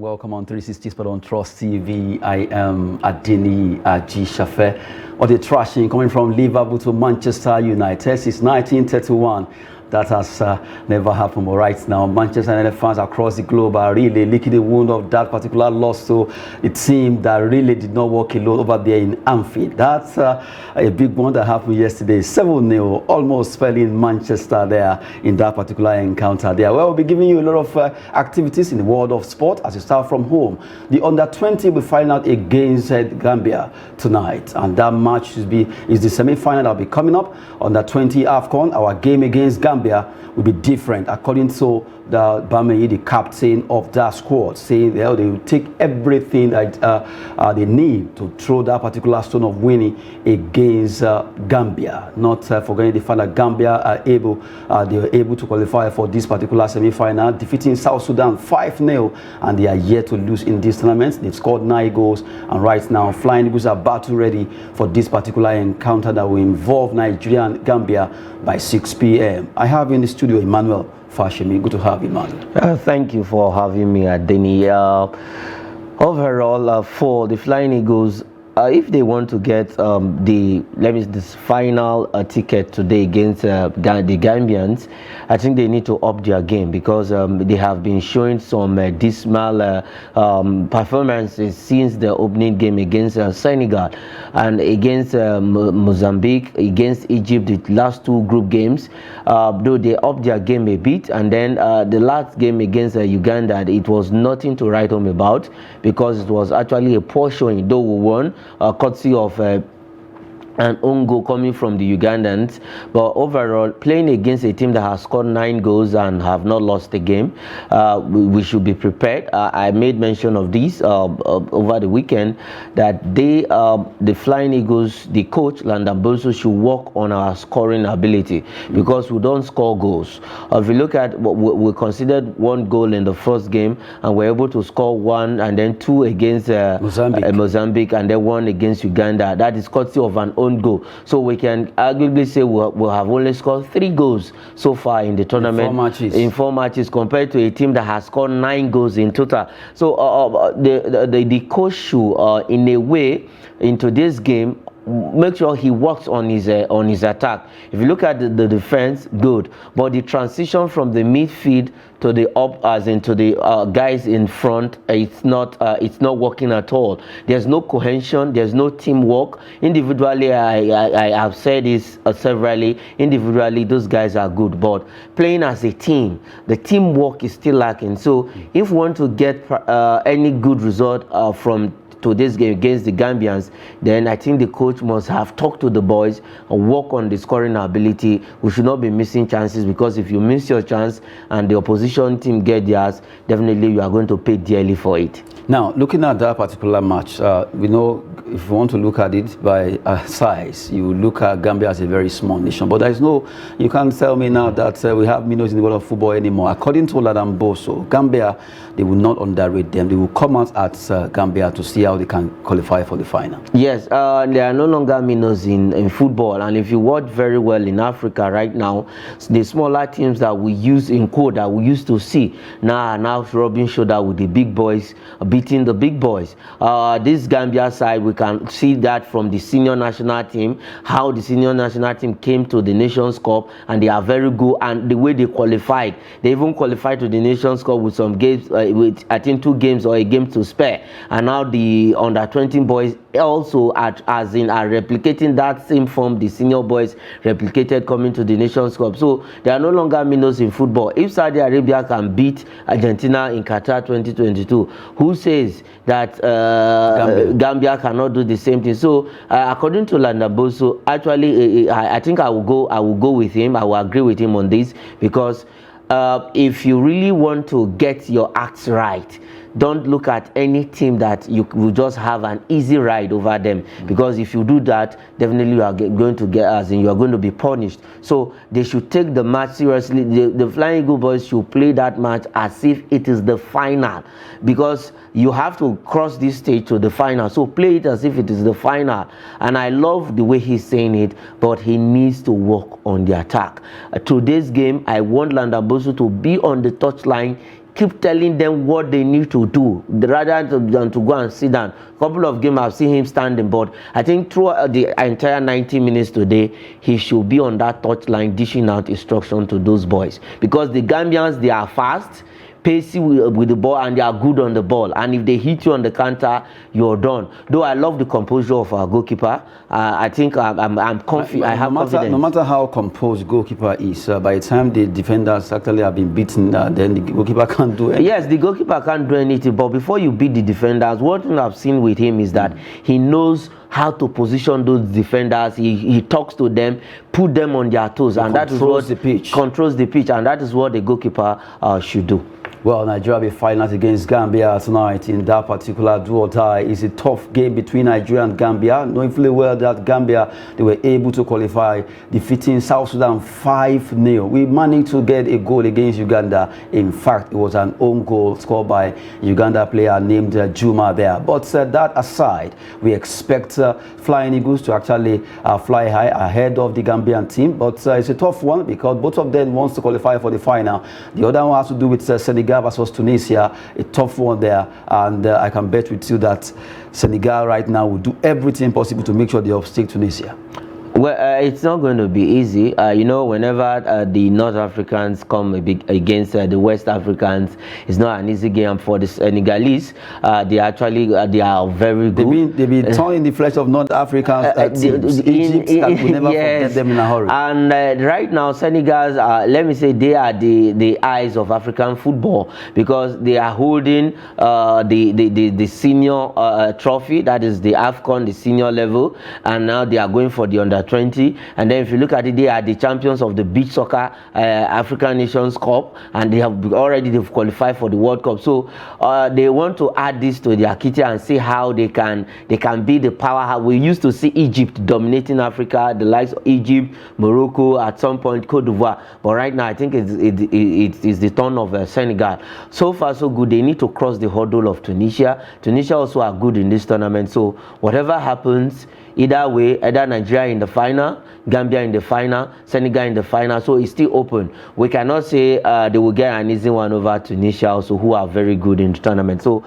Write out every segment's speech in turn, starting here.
welcome on 360 Sport on Trust TV. I am Adini Aji Shafe. Or the thrashing coming from Liverpool to Manchester United since 1931. That has never happened. But right now, Manchester United fans across the globe are really licking the wound of that particular loss to the team that really did not walk alone over there in Anfield. That's a big one that happened yesterday. 7-0, almost fell in Manchester there in that particular encounter there. Well, we'll be giving you a lot of activities in the world of sport as you start from home. The Under-20 will find out against Gambia tonight, and that match is the semi-final that will be coming up. Under-20 AFCON, our game against Gambia will be different, according to the Bamayi, the captain of that squad, saying they will take everything that they need to throw that particular stone of winning against Gambia. Not forgetting the fact that Gambia they were able to qualify for this particular semi-final, defeating South Sudan 5-0, and they are yet to lose in this tournament. They've scored 9 goals, and right now Flying Eagles are battle ready for this particular encounter that will involve Nigeria and Gambia by 6 p.m. I have in the studio Emmanuel Fashemi. Good to have you, man. Thank you for having me, Adeni. Overall, for the Flying Eagles, if they want to get this final ticket today against the Gambians, I think they need to up their game, because they have been showing some dismal performances since the opening game against Senegal and against Mozambique, against Egypt, the last 2 group games. Though they upped their game a bit, and then the last game against Uganda, it was nothing to write home about, because it was actually a poor showing, though we won. Courtesy of an own goal coming from the Ugandans, but overall playing against a team that has scored 9 goals and have not lost a game, we should be prepared. I made mention of this over the weekend, that the Flying Eagles, the coach Landamboso, should work on our scoring ability, because we don't score goals. If you look at what we considered 1 goal in the first game, and we're able to score 1 and then 2 against Mozambique, and then 1 against Uganda. That is courtesy of an own goal. So we can arguably say we'll have only scored 3 goals so far in the tournament in 4 matches, compared to a team that has scored 9 goals in total. So the coach should in a way into this game make sure he works on his attack. If you look at the defense, good, but the transition from the midfield to the up, as into the guys in front, it's not working at all. There's no cohesion, there's no teamwork. Individually, I have said this severally, individually those guys are good, but playing as a team, the teamwork is still lacking. So if we want to get any good result from today's game against the Gambians, then I think the coach must have talked to the boys and work on the scoring ability. We should not be missing chances, because if you miss your chance and the opposition team get theirs, definitely you are going to pay dearly for it. Now, looking at that particular match, we know if you want to look at it by size, you look at Gambia as a very small nation. But there is no, you can't tell me now that we have minnows in the world of football anymore. According to Ladamboso, Gambia, they will not underrate them. They will come out at Gambia to see how they can qualify for the final. Yes, there are no longer minnows in football. And if you watch very well in Africa right now, the smaller teams that we use in quote that we used to see now rubbing shoulder with the big boys, beating the big boys. This Gambia side, we can see that from the senior national team, how the senior national team came to the Nations Cup, and they are very good, and the way they qualified, they even qualified to the Nations Cup with some games, with I think 2 games or a game to spare. And now the under-20 boys also are replicating that same form the senior boys replicated coming to the Nations Cup. So there are no longer minnows in football. If Saudi Arabia can beat Argentina in Qatar 2022, who says that Gambia cannot do the same thing? So according to Landamboso, actually I think I will go with him. I will agree with him on this, because if you really want to get your acts right, don't look at any team that you will just have an easy ride over them, because if you do that, definitely you are going to get, as in you are going to be punished. So they should take the match seriously. The Flying Eagle boys should play that match as if it is the final, because you have to cross this stage to the final. So play it as if it is the final. And I love the way he's saying it, but he needs to work on the attack. Today's game, I want Landamboso to be on the touchline keep telling them what they need to do rather than to go and sit down. A couple of games I've seen him standing, but I think throughout the entire 90 minutes today, he should be on that touchline dishing out instruction to those boys, because the Gambians, they are fast, pacey with the ball, and they are good on the ball, and if they hit you on the counter, you're done. Though I love the composure of our goalkeeper, I think I'm confident. I have confidence. No matter how composed goalkeeper is, by the time the defenders actually have been beaten, then the goalkeeper can't do anything. Yes, the goalkeeper can't do anything, but before you beat the defenders, one thing I've seen with him is that he knows how to position those defenders. He talks to them, put them on their toes, and that is what controls the pitch, and that is what the goalkeeper should do. Well, Nigeria will be finals against Gambia tonight in that particular do or die. It's a tough game between Nigeria and Gambia, knowing fully well that Gambia, they were able to qualify, defeating South Sudan 5-0. We managed to get a goal against Uganda. In fact, it was an own goal scored by Uganda player named Juma there. But that aside, we expect Flying Eagles to actually fly high ahead of the Gambian team. But it's a tough one because both of them wants to qualify for the final. The other one has to do with Senegal versus Tunisia, a tough one there, and I can bet with you that Senegal right now will do everything possible to make sure they upstage Tunisia. Well, it's not going to be easy. You know, whenever the North Africans come against the West Africans, it's not an easy game for the Senegalese. They actually they are very good. They've been torn in the flesh of North Africans teams. Egypt will never forget them in a hurry. And right now, Senegal, let me say, they are the eyes of African football, because they are holding the senior trophy, that is the AFCON, the senior level, and now they are going for the under 20, and then if you look at it, they are the champions of the beach soccer African Nations Cup, and they've qualified for the World Cup. So they want to add this to their kitty and see how they can be the power. We used to see Egypt dominating Africa, the likes of Egypt, Morocco, at some point Cote d'Ivoire, but right now I think it is the turn of Senegal. So far so good. They need to cross the hurdle of Tunisia. Tunisia also are good in this tournament, so whatever happens, either way, either Nigeria in the final, Gambia in the final, Senegal in the final, so it's still open. We cannot say they will get an easy one over Tunisia also, who are very good in the tournament. So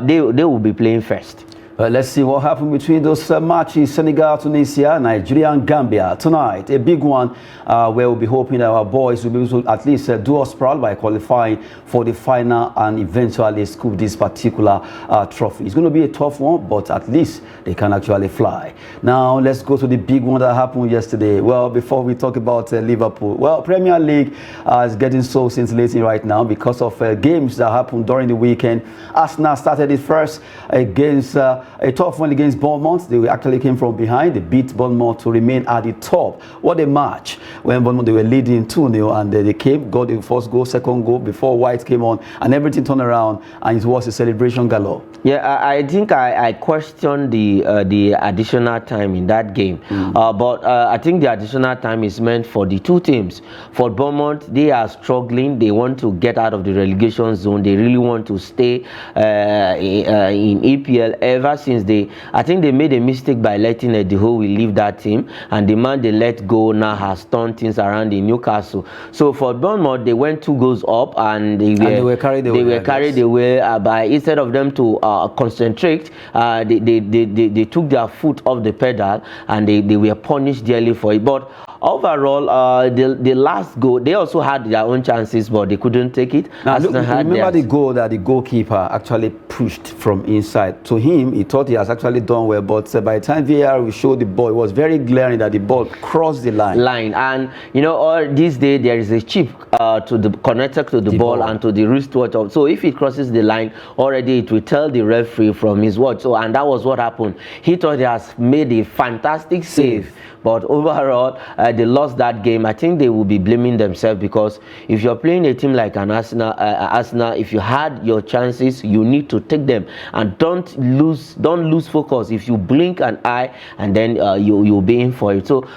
they will be playing first. Let's see what happened between those matches, Senegal, Tunisia, Nigeria and Gambia tonight. A big one where we'll be hoping that our boys will be able to at least do us proud by qualifying for the final and eventually scoop this particular trophy. It's going to be a tough one, but at least they can actually fly. Now, let's go to the big one that happened yesterday. Well, before we talk about Liverpool, well, Premier League is getting so scintillating right now because of games that happened during the weekend. Arsenal started it first against a tough one against Bournemouth. They actually came from behind. They beat Bournemouth to remain at the top. What a match when Bournemouth, they were leading 2-0, and they came, got the first goal, second goal before White came on, and everything turned around, and it was a celebration galore. Yeah, I think I questioned the additional time in that game, but I think the additional time is meant for the two teams. For Bournemouth, they are struggling. They want to get out of the relegation zone. They really want to stay in EPL. Ever since I think they made a mistake by letting Eddie Howe leave that team, and the man they let go now has turned things around in Newcastle. So for Bournemouth, they went 2 goals up, and they were carried away by, instead of them to concentrate, they took their foot off the pedal, and they were punished dearly for it. But overall, the last goal, they also had their own chances, but they couldn't take it. Now, remember the goal that the goalkeeper actually pushed from inside. To him, he thought he has actually done well, but by the time VAR will show the ball, it was very glaring that the ball crossed the line. And you know, all this day there is a chip connected to the ball and to the wristwatch. So if it crosses the line, already it will tell the referee from his watch. So, and that was what happened. He thought he has made a fantastic save, but overall they lost that game. I think they will be blaming themselves, because if you're playing a team like an Arsenal, if you had your chances, you need to take them, and don't lose focus. If you blink an eye, and then you'll be in for it. So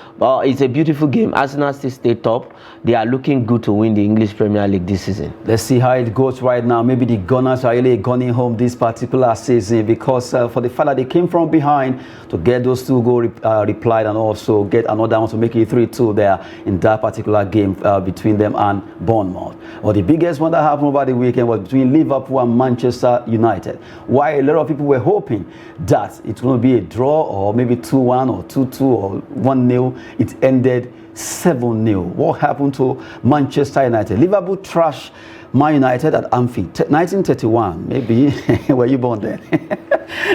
it's a beautiful game. Arsenal still stay top. They are looking good to win the English Premier League this season. Let's see how it goes right now. Maybe the Gunners are really gunning home this particular season, because for the fact that they came from behind to get those 2 goals replied, and also get another one to make it 3. 3-2 there in that particular game between them and Bournemouth. Well, the biggest one that happened over the weekend was between Liverpool and Manchester United. Why a lot of people were hoping that it's going to be a draw or maybe 2-1 or 2-2 or 1-0. It ended 7-0. What happened to Manchester United? Liverpool trash Man United at Anfield, 1931. Maybe were you born then?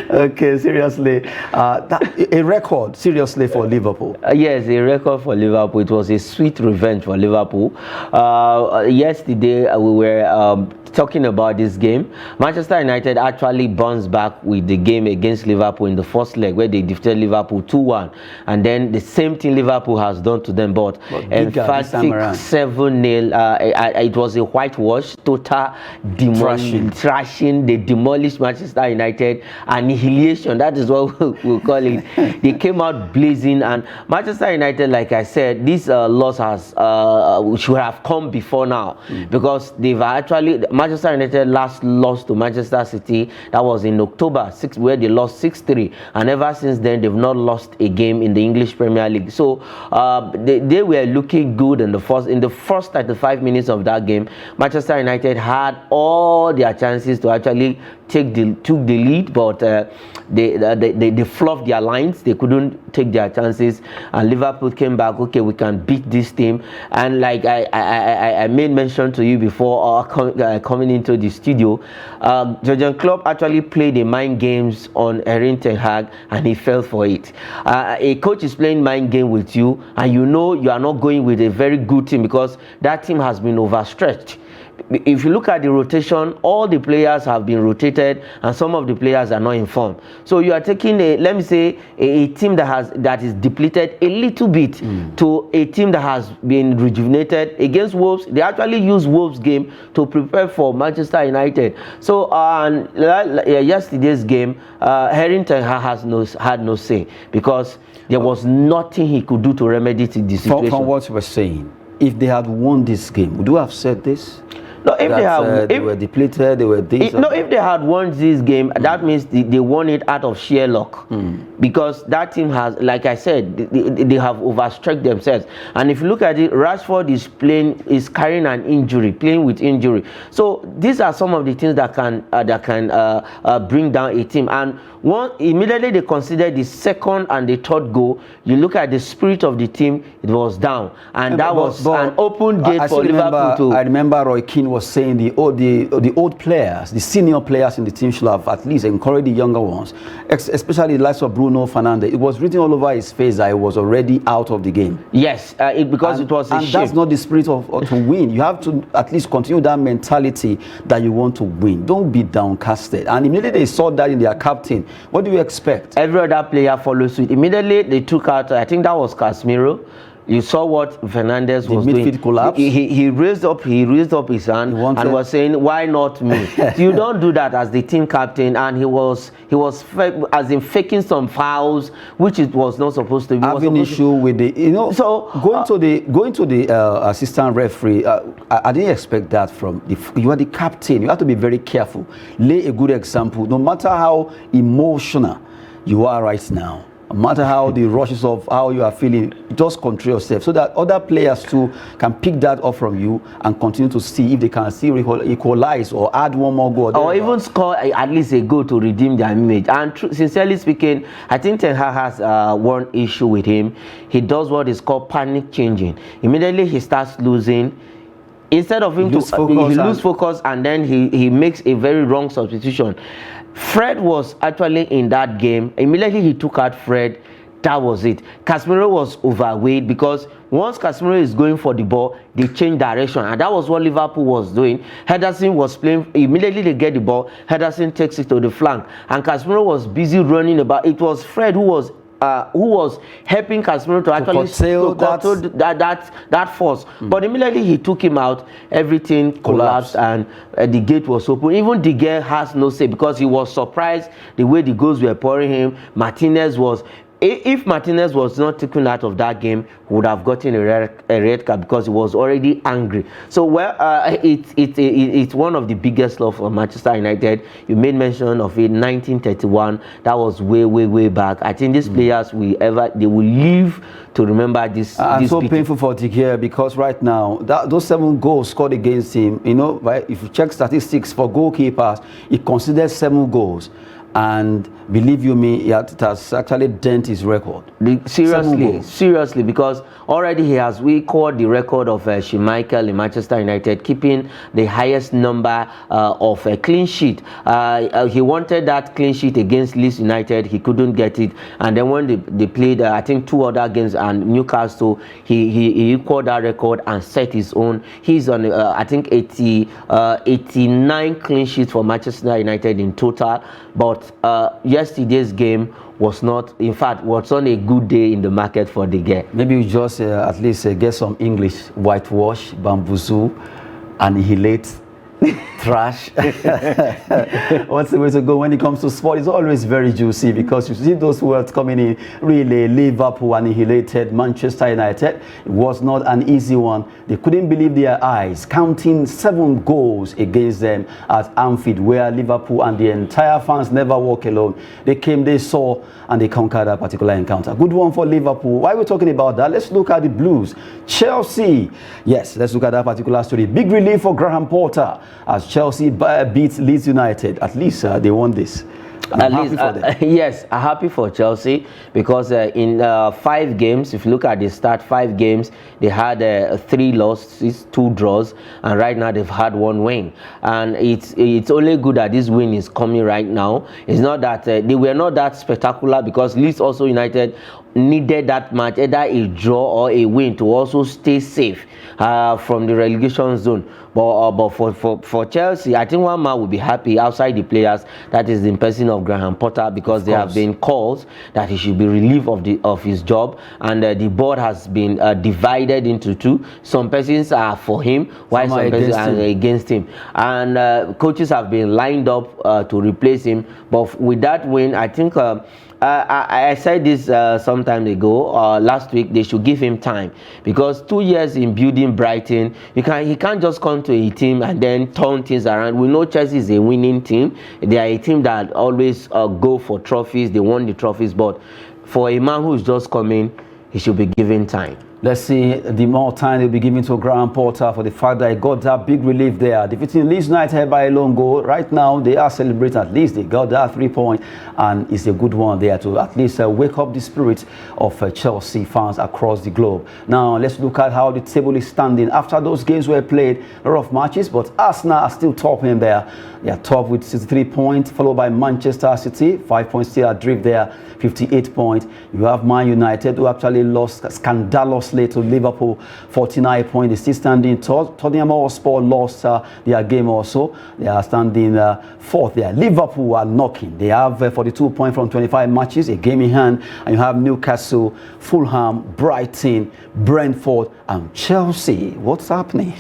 Okay, seriously, a record, seriously, for Liverpool. Yes, a record for Liverpool. It was a sweet revenge for Liverpool. Yesterday, we were talking about this game. Manchester United actually bounced back with the game against Liverpool in the first leg, where they defeated Liverpool 2-1, and then the same thing Liverpool has done to them, but emphatic 7-0. It was a whitewash, total thrashing. They demolished Manchester United. Annihilation, that is what we'll call it. They came out blazing, and Manchester United, like I said, this loss has should have come before now, because they've actually, Manchester United last lost to Manchester City, that was in October 6, where they lost 6-3, and ever since then they've not lost a game in the English Premier League. So they were looking good in the first 35 minutes of that game. Manchester United had all their chances to actually took the lead, but they fluffed their lines. They couldn't take their chances, and Liverpool came back. Okay, we can beat this team. And like I made mention to you before coming into the studio, Jurgen Klopp actually played the mind games on Erik ten Hag, and he fell for it. A coach is playing mind game with you, and you know you are not going with a very good team, because that team has been overstretched. If you look at the rotation, all the players have been rotated, and some of the players are not in form. So you are taking let me say, a team that is depleted a little bit to a team that has been rejuvenated. Against Wolves, they actually used Wolves game to prepare for Manchester United. So yesterday's game, Erik ten Hag had no say, because there was nothing he could do to remedy the situation. From what you were saying, if they had won this game, would you have said this? No, if they were depleted, they were this. If they had won this game, that means they won it out of sheer luck, because that team has, like I said, they have overstretched themselves. And if you look at it, Rashford is carrying an injury, playing with injury. So these are some of the things that can bring down a team. And immediately they considered the second and the third goal. You look at the spirit of the team; it was down, and that was an open gate for Liverpool. I remember Roy Keane was saying the old players, the senior players in the team should have at least encouraged the younger ones, especially the likes of Bruno Fernandes. It was written all over his face that he was already out of the game. Yes, because it was a shame. That's not the spirit of to win. You have to at least continue that mentality that you want to win. Don't be downcasted. And immediately they saw that in their captain. What do you expect? Every other player follows suit. Immediately they took out, I think that was Casemiro. You saw what Fernandes was doing. The midfield collapse. He raised up his hand and was saying, "Why not me?" You don't do that as the team captain. And he was as in faking some fouls, which it was not supposed to be. Having issue with the, So going to the assistant referee, I didn't expect that from you are the captain. You have to be very careful. Lay a good example. No matter how emotional you are right now, no matter how the rushes of how you are feeling, just control yourself so that other players too can pick that up from you and continue to see if they can still equalize or add one more goal. Or even score at least a goal to redeem their image. And sincerely speaking, I think Ten Hag has one issue with him. He does what is called panic changing. Immediately he starts losing. Instead of him he lose focus, and then he makes a very wrong substitution. Fred was actually in that game. Immediately he took out Fred. That was it. Casemiro was overweight, because once Casemiro is going for the ball, they change direction, and that was what Liverpool was doing. Henderson was playing. Immediately they get the ball, Henderson takes it to the flank, and Casemiro was busy running about. It was Fred who was helping Casemiro to actually control that force. But immediately he took him out, everything collapsed, and the gate was open. Even De Gea has no say, because he was surprised the way the goals were pouring him. Martinez was if Martinez was not taken out of that game, he would have gotten a red card because he was already angry. So, well, it's one of the biggest love for Manchester United. You made mention of it, 1931. That was way back. I think these players they will live to remember this. And so painful for De Gea, because right now those 7 goals scored against him, you know, right? If you check statistics for goalkeepers, he considered 7 goals. And believe you me, it has actually dent his record. Seriously, because already he has recorded the record of Schmeichel in Manchester United, keeping the highest number of a clean sheet. He wanted that clean sheet against Leeds United, he couldn't get it, and then when they played, I think 2 other games and Newcastle, he equaled that record and set his own. He's on I think 89 clean sheets for Manchester United in total, but yesterday's game was not, in fact, was on a good day in the market for De Gea. Maybe you just at least get some English, whitewash, bamboozle, annihilate, thrash. What's the way to go when it comes to sport? It's always very juicy, because you see those words coming in. Really, Liverpool annihilated Manchester United. It was not an easy one. They couldn't believe their eyes, counting 7 goals against them at Anfield, where Liverpool and the entire fans never walk alone. They came, they saw, and they conquered that particular encounter. Good one for Liverpool. While we're talking about that, let's look at the Blues. Chelsea. Yes, let's look at that particular story. Big relief for Graham Potter as Chelsea beats Leeds United. At least they won this. Yes, I'm happy for Chelsea, because in 5 games, if you look at the start, 5 games, they had 3 losses, 2 draws, and right now they've had 1 win. And it's only good that this win is coming right now. It's not that they were not that spectacular, because Leeds also United needed that match, either a draw or a win, to also stay safe from the relegation zone. But for Chelsea, I think one man will be happy outside the players, that is in person of Graham Potter, because there have been calls that he should be relieved of his job, and the board has been divided into 2. Some persons are for him, while some persons are against him, and coaches have been lined up to replace him. But with that win, I think I said this some time ago, last week, they should give him time, because 2 years in building Brighton, he can't just come to a team and then turn things around. We know Chelsea is a winning team. They are a team that always go for trophies. They won the trophies, but for a man who's just coming, he should be given time. Let's see the more time they'll be giving to Graham Potter for the fact that he got that big relief there. Defeating Leeds United by a lone goal. Right now, they are celebrating. At least they got that 3 point, and it's a good one there to at least wake up the spirit of Chelsea fans across the globe. Now, let's look at how the table is standing. After those games were played, a lot of matches, but Arsenal are still top in there. They are top with 63 points, followed by Manchester City, 5 points still adrift there, 58 points. You have Man United, who actually lost scandalously to Liverpool, 49 points. They still standing third. Tottenham Hotspur lost their game also. They are standing 4th there. Liverpool are knocking. They have 42 points from 25 matches, a game in hand. And you have Newcastle, Fulham, Brighton, Brentford, and Chelsea. What's happening?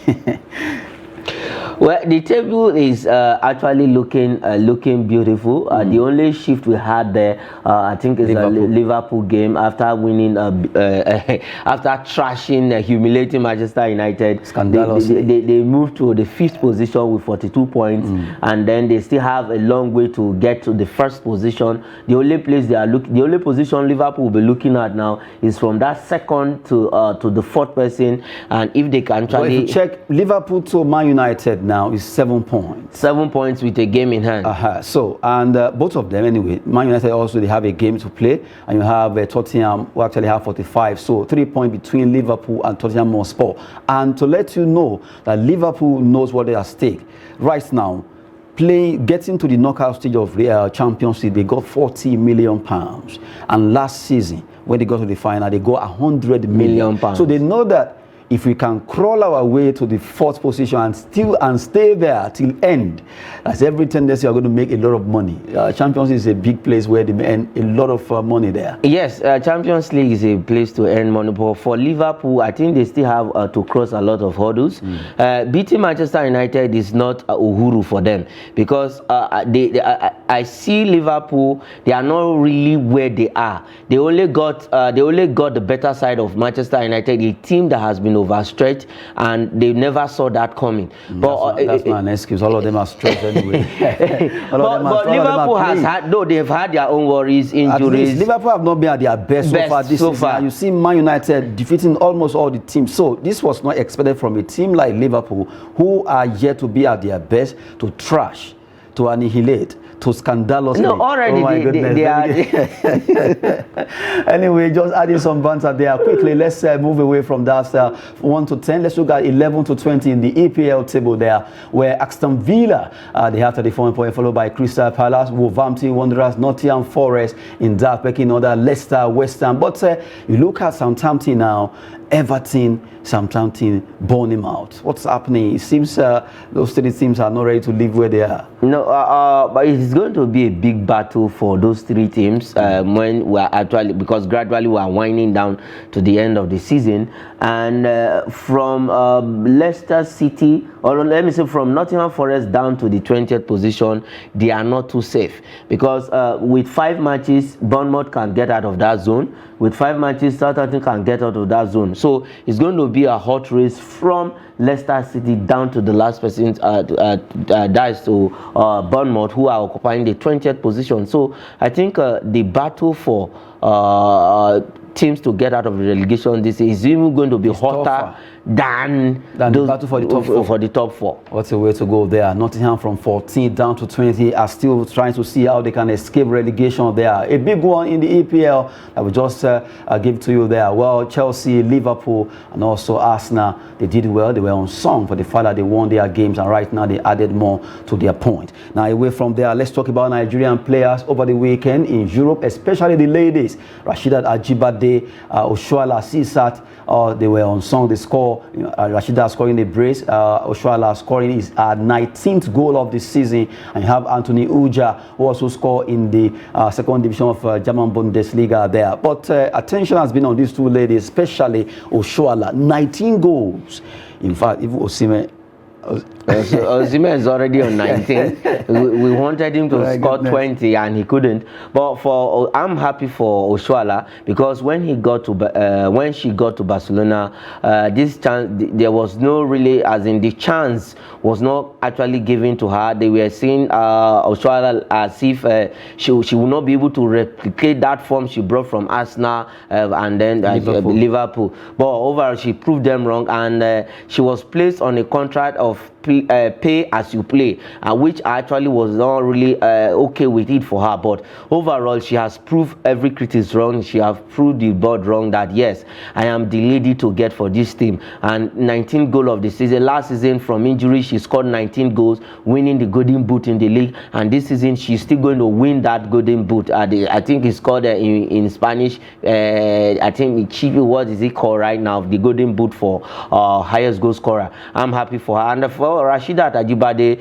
Well, the table is actually looking beautiful. The only shift we had there, I think, is a Liverpool game after winning, after trashing, humiliating Manchester United. They moved to the 5th position with 42 points, and then they still have a long way to get to the 1st position. The only place they are the only position Liverpool will be looking at now is from that 2nd to the 4th person, and if they can actually, well, if you check Liverpool to Man United now is 7 points. 7 points with a game in hand. So, and both of them anyway, Man United also, they have a game to play, and you have Tottenham, who actually have 45. So 3 points between Liverpool and Tottenham Hotspur. And to let you know that Liverpool knows what they are at stake right now, getting to the knockout stage of the Champions League, they got £40 million, and last season when they got to the final, they got £100 million. So they know that if we can crawl our way to the 4th position and stay there till end, as every tendency are going to make a lot of money. Champions League is a big place where they earn a lot of money there. Yes, Champions League is a place to earn money, but for Liverpool, I think they still have to cross a lot of hurdles. Beating Manchester United is not uhuru for them, because I see Liverpool, they are not really where they are. They only got the better side of Manchester United, a team that has been overstretched, and they never saw that coming. But that's not an excuse. All of them are stretched anyway. but Liverpool has had, though they've had their own worries, injuries. Liverpool have not been at their best so far this season. You see Man United defeating almost all the teams. So this was not expected from a team like Liverpool, who are yet to be at their best, to trash, to annihilate, to scandalously. No, already they are. Anyway, just adding some banter there. Quickly, let's move away from that 1 to 10. Let's look at 11 to 20 in the EPL table there, where Aston Villa, they have 34 points, followed by Crystal Palace, Wolverhampton Wanderers, Nottingham Forest in that pecking order, Leicester, West Ham. But you look at Southampton now, Everton, Southampton, Bournemouth. What's happening? It seems those 3 teams are not ready to live where they are. No, but it's going to be a big battle for those 3 teams when we are actually, because gradually we are winding down to the end of the season. And from Leicester City, or let me say from Nottingham Forest down to the 20th position, they are not too safe, because with 5 matches, Bournemouth can get out of that zone. With 5 matches, Southampton can get out of that zone. So it's going to be a hot race from Leicester City down to the last person, that is to Bournemouth, who are occupying the 20th position. So I think the battle for teams to get out of the relegation this is even going to be hotter than the battle for the top 4. What's a way to go there? Nottingham from 14 down to 20 are still trying to see how they can escape relegation there. A big one in the EPL that we just give to you there. Well, Chelsea, Liverpool, and also Arsenal, they did well. They were unsung for the fact that they won their games, and right now they added more to their point. Now, away from there, let's talk about Nigerian players over the weekend in Europe, especially the ladies. Rasheedat Ajibade, Oshoala Sisat, they were unsung. They score. Rashida scoring a brace, Oshoala scoring his 19th goal of the season, and you have Anthony Uja, who also scored in the 2nd division of German Bundesliga there. But attention has been on these 2 ladies, especially Oshoala, 19 goals. In fact, even Osimhen is already on 19. we wanted him to score 20 and he couldn't. But I'm happy for Oshoala, because when she got to Barcelona, this chance, there was no really, as in the chance was not actually given to her. They were seeing Oshoala as if she would not be able to replicate that form she brought from Arsenal and then Liverpool. But overall, she proved them wrong, and she was placed on a contract of pay as you play, which actually was not really okay with it for her. But overall, she has proved every critic wrong. She has proved the board wrong, that yes, I am the lady to get for this team. And 19 goals of the season. Last season, from injury, she scored 19 goals, winning the Golden Boot in the league. And this season, she's still going to win that Golden Boot. I think it's called in Spanish. I think what is it called right now? The Golden Boot for highest goal scorer. I'm happy for her. And for Rasheedat Ajibade,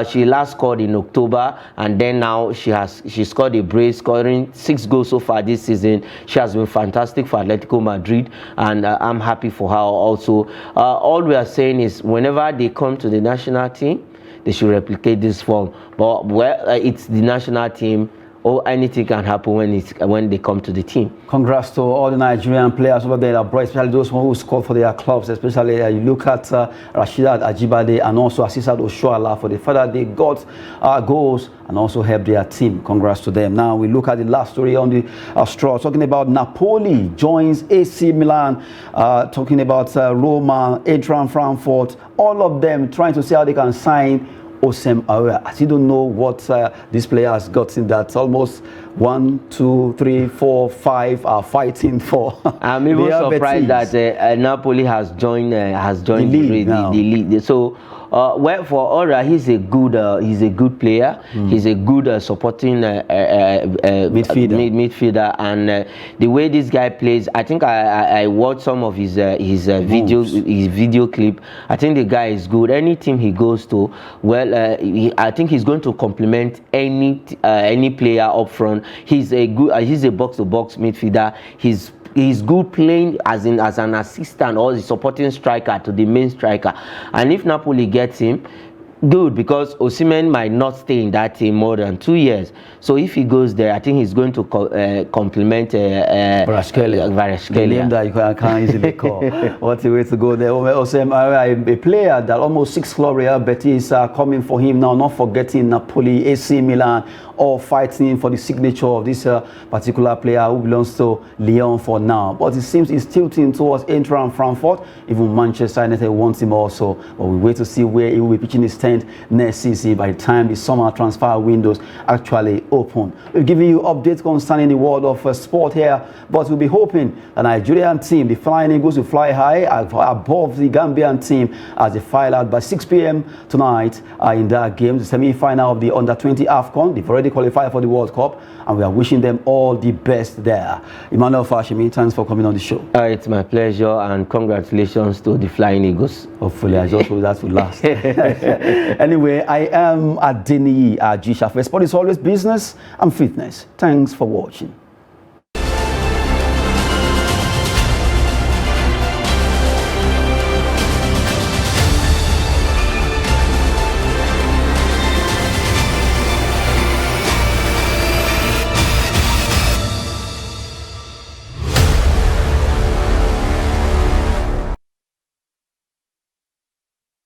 she last scored in October, and then now she scored a brace, scoring 6 goals so far this season. She has been fantastic for Atletico Madrid, and I'm happy for her also. All we are saying is, whenever they come to the national team, they should replicate this form. But it's the national team, or anything can happen when they come to the team. Congrats to all the Nigerian players over there, especially those who scored for their clubs. Especially you look at Rasheedat Ajibade and also Asisat Oshoala, for the fact that they got goals and also helped their team. Congrats to them. Now we look at the last story on the straw, talking about Napoli joins AC Milan, talking about Roma, Eintracht Frankfurt, all of them trying to see how they can sign Osem Aouar. I still don't know what this player has got in that. Almost 1, 2, 3, 4, 5 are fighting for. I'm even surprised that Napoli has joined the league. So Well, for Ora, he's a good player. He's a good supporting midfielder, and the way this guy plays, I think I watched some of his video clip. I think the guy is good. Any team he goes to, well, I think he's going to complement any player up front. He's a box-to-box midfielder. He's good playing as an assistant or the supporting striker to the main striker. And if Napoli gets him, good, because Osimhen might not stay in that team more than 2 years. So if he goes there, I think he's going to complement Kvaratskhelia. The name that you can't easily call. What a way to go there. Also, a player that almost 6 club Real Betis are coming for him now, not forgetting Napoli, AC Milan, all fighting for the signature of this particular player who belongs to Lyon for now. But it seems he's tilting towards Inter and Frankfurt. Even Manchester United wants him also. But we wait to see where he will be pitching his tent next season by the time the summer transfer windows actually open. We're giving you updates concerning the world of sport here, but we'll be hoping the Nigerian team, the Flying Eagles, will fly high above the Gambian team as they file out by 6 p.m. tonight in that game, the semi-final of the Under-20 AFCON. They've already qualified for the World Cup, and we are wishing them all the best there. Emmanuel Fashimi, thanks for coming on the show. It's my pleasure, and congratulations to the Flying Eagles. Hopefully, I just hope that will last. Anyway, I am Adeniyi Ajishafe. Sport is always business and fitness. Thanks for watching.